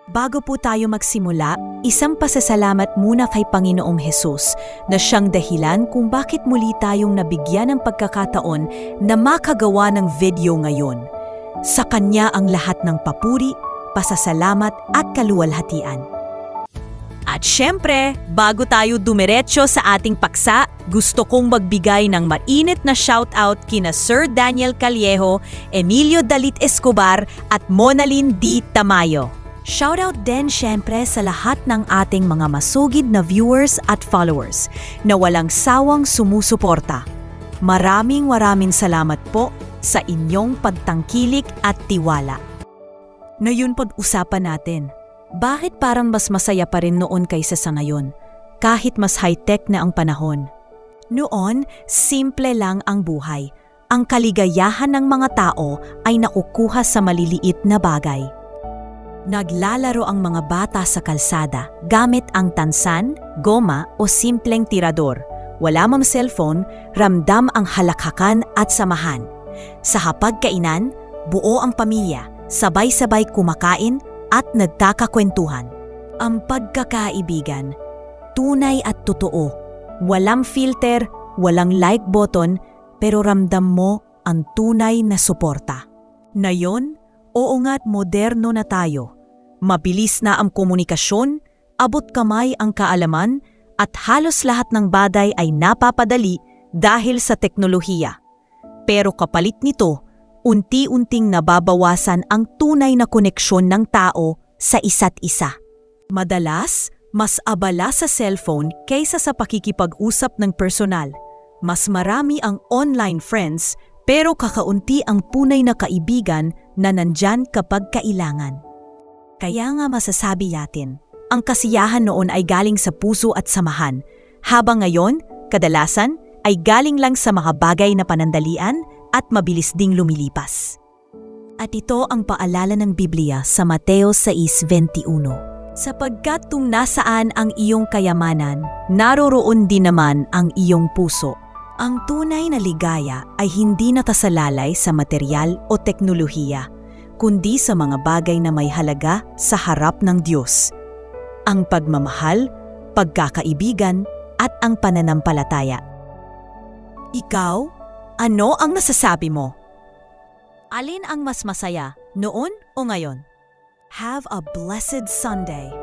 Bago po tayo magsimula, isang pasasalamat muna kay Panginoong Hesus na siyang dahilan kung bakit muli tayong nabigyan ng pagkakataon na makagawa ng video ngayon. Sa Kanya ang lahat ng papuri, pasasalamat at kaluwalhatian. At syempre, bago tayo dumiretso sa ating paksa, gusto kong magbigay ng mainit na shoutout kina Sir Daniel Callejo, Emilio Dalit Escobar at Monalyn D. Tamayo. Shoutout din syempre sa lahat ng ating mga masugid na viewers at followers na walang sawang sumusuporta. Maraming salamat po sa inyong pagtangkilik at tiwala. Ngayon pag-usapan natin. Bakit parang mas masaya pa rin noon kaysa sa ngayon, kahit mas high-tech na ang panahon? Noon, simple lang ang buhay. Ang kaligayahan ng mga tao ay nakukuha sa maliliit na bagay. Naglalaro ang mga bata sa kalsada gamit ang tansan, goma o simpleng tirador. Wala mang cellphone, ramdam ang halakhakan at samahan. Sa hapagkainan, buo ang pamilya, sabay-sabay kumakain at nagkakakwentuhan. Ang pagkakaibigan, tunay at totoo. Walang filter, walang like button, pero ramdam mo ang tunay na suporta. Ngayon, oo nga't moderno na tayo. Mabilis na ang komunikasyon, abot kamay ang kaalaman, at halos lahat ng bagay ay napapadali dahil sa teknolohiya. Pero kapalit nito, unti-unting nababawasan ang tunay na koneksyon ng tao sa isa't isa. Madalas, mas abala sa cellphone kaysa sa pakikipag-usap ng personal. Mas marami ang online friends pero kakaunti ang tunay na kaibigan na nandyan kapag kailangan. Kaya nga masasabi natin, ang kasiyahan noon ay galing sa puso at samahan, habang ngayon, kadalasan, ay galing lang sa mga bagay na panandalian at mabilis ding lumilipas. At ito ang paalala ng Biblia sa Mateo 6:21. Sapagkat kung nasaan ang iyong kayamanan, naroroon din naman ang iyong puso. Ang tunay na ligaya ay hindi nakasalalay sa material o teknolohiya, kundi sa mga bagay na may halaga sa harap ng Diyos. Ang pagmamahal, pagkakaibigan, at ang pananampalataya. Ikaw, ano ang nasasabi mo? Alin ang mas masaya, noon o ngayon? Have a blessed Sunday.